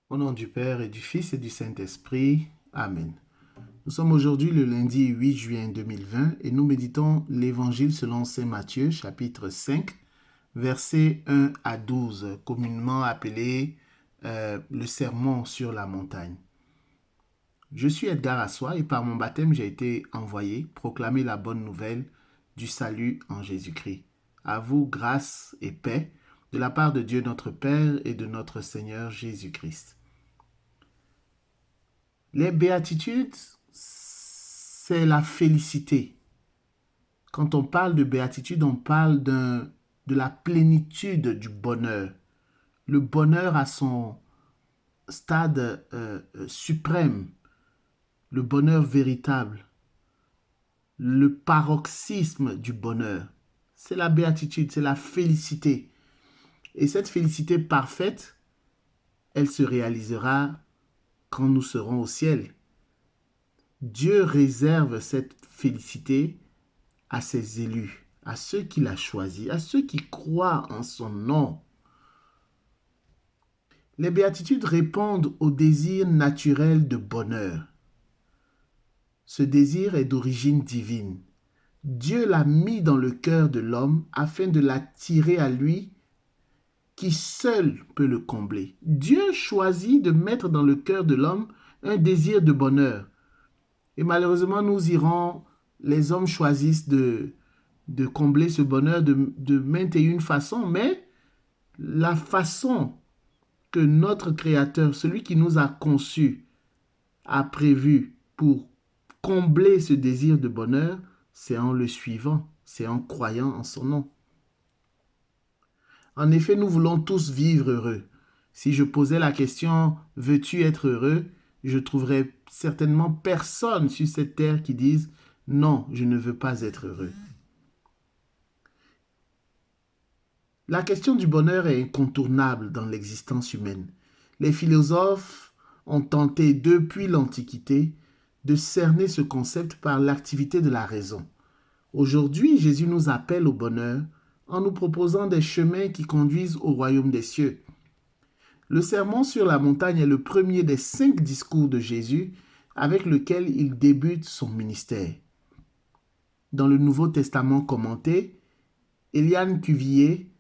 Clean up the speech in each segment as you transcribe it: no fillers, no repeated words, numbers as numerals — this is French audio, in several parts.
Au nom du Père et du Fils et du Saint-Esprit. Amen. Nous sommes aujourd'hui le lundi 8 juin 2020 et nous méditons l'Évangile selon Saint Matthieu, chapitre 5, versets 1 à 12, communément appelé le sermon sur la montagne. Je suis Edgar Assois et par mon baptême j'ai été envoyé proclamer la bonne nouvelle du salut en Jésus-Christ. À vous grâce et paix de la part de Dieu notre Père et de notre Seigneur Jésus-Christ. Les béatitudes, c'est la félicité. Quand on parle de béatitude, on parle de la plénitude du bonheur. Le bonheur à son stade suprême, le bonheur véritable, le paroxysme du bonheur. C'est la béatitude, c'est la félicité. Et cette félicité parfaite, elle se réalisera quand nous serons au ciel. Dieu réserve cette félicité à ses élus, à ceux qu'il a choisis, à ceux qui croient en son nom. Les béatitudes répondent au désir naturel de bonheur. Ce désir est d'origine divine. Dieu l'a mis dans le cœur de l'homme afin de l'attirer à lui, qui seul peut le combler. Dieu choisit de mettre dans le cœur de l'homme un désir de bonheur. Et malheureusement, les hommes choisissent de combler ce bonheur de maintes et une façons, mais la façon que notre Créateur, celui qui nous a conçus, a prévu pour combler ce désir de bonheur, c'est en le suivant, c'est en croyant en son nom. En effet, nous voulons tous vivre heureux. Si je posais la question « Veux-tu être heureux ?», je trouverais certainement personne sur cette terre qui dise « Non, je ne veux pas être heureux ». La question du bonheur est incontournable dans l'existence humaine. Les philosophes ont tenté depuis l'Antiquité de cerner ce concept par l'activité de la raison. Aujourd'hui, Jésus nous appelle au bonheur en nous proposant des chemins qui conduisent au royaume des cieux. Le sermon sur la montagne est le premier des 5 discours de Jésus avec lequel il débute son ministère. Dans le Nouveau Testament commenté, Eliane Cuvier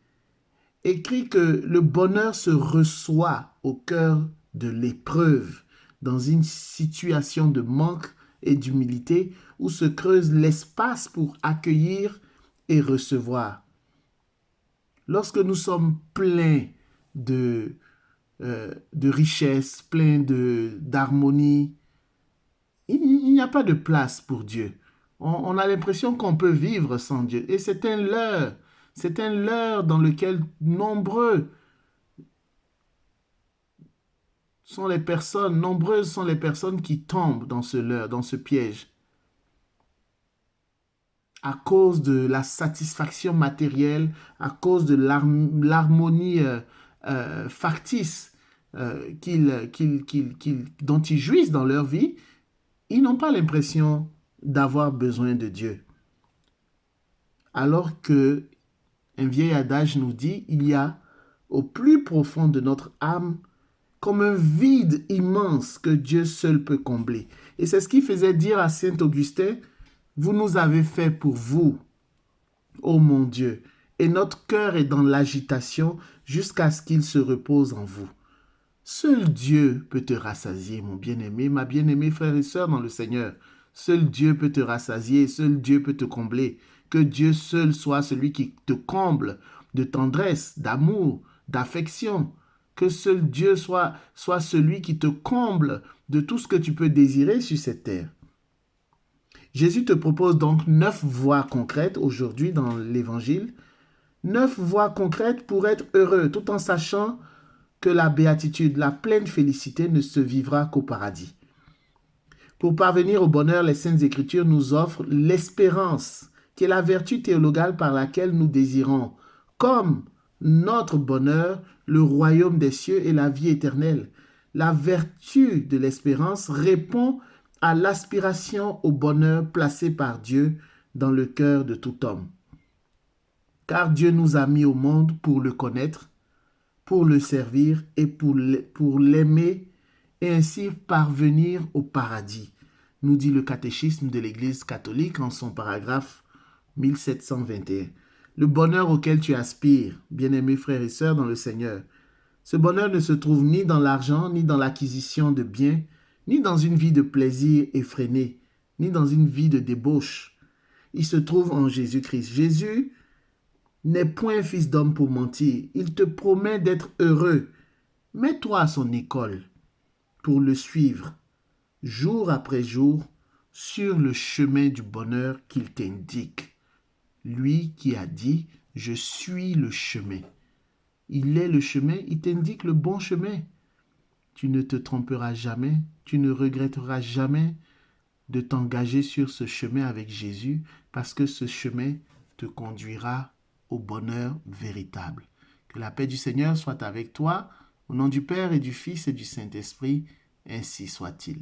écrit que le bonheur se reçoit au cœur de l'épreuve, dans une situation de manque et d'humilité où se creuse l'espace pour accueillir et recevoir. Lorsque nous sommes pleins de richesse, pleins d'harmonie, il n'y a pas de place pour Dieu. On a l'impression qu'on peut vivre sans Dieu. Et c'est un leurre dans lequel nombreuses sont les personnes qui tombent dans ce leurre, dans ce piège. À cause de la satisfaction matérielle, à cause de l'harmonie factice dont ils jouissent dans leur vie, ils n'ont pas l'impression d'avoir besoin de Dieu. Alors que un vieil adage nous dit, il y a au plus profond de notre âme comme un vide immense que Dieu seul peut combler. Et c'est ce qui faisait dire à Saint Augustin, vous nous avez fait pour vous, ô mon Dieu, et notre cœur est dans l'agitation jusqu'à ce qu'il se repose en vous. Seul Dieu peut te rassasier, mon bien-aimé, ma bien-aimée frère et sœur dans le Seigneur. Seul Dieu peut te rassasier, seul Dieu peut te combler. Que Dieu seul soit celui qui te comble de tendresse, d'amour, d'affection. Que seul Dieu soit celui qui te comble de tout ce que tu peux désirer sur cette terre. Jésus te propose donc 9 voies concrètes aujourd'hui dans l'Évangile. 9 voies concrètes pour être heureux, tout en sachant que la béatitude, la pleine félicité ne se vivra qu'au paradis. Pour parvenir au bonheur, les Saintes Écritures nous offrent l'espérance, qui est la vertu théologale par laquelle nous désirons, comme notre bonheur, le royaume des cieux et la vie éternelle. La vertu de l'espérance répond à l'aspiration au bonheur placée par Dieu dans le cœur de tout homme. Car Dieu nous a mis au monde pour le connaître, pour le servir et pour l'aimer et ainsi parvenir au paradis, nous dit le catéchisme de l'Église catholique en son paragraphe 1721. Le bonheur auquel tu aspires, bien-aimés frères et sœurs dans le Seigneur, ce bonheur ne se trouve ni dans l'argent, ni dans l'acquisition de biens, ni dans une vie de plaisir effrénée, ni dans une vie de débauche. Il se trouve en Jésus-Christ. Jésus n'est point fils d'homme pour mentir. Il te promet d'être heureux. Mets-toi à son école pour le suivre, jour après jour, sur le chemin du bonheur qu'il t'indique. Lui qui a dit, je suis le chemin. Il est le chemin, il t'indique le bon chemin. Tu ne te tromperas jamais, tu ne regretteras jamais de t'engager sur ce chemin avec Jésus parce que ce chemin te conduira au bonheur véritable. Que la paix du Seigneur soit avec toi, au nom du Père et du Fils et du Saint-Esprit, ainsi soit-il.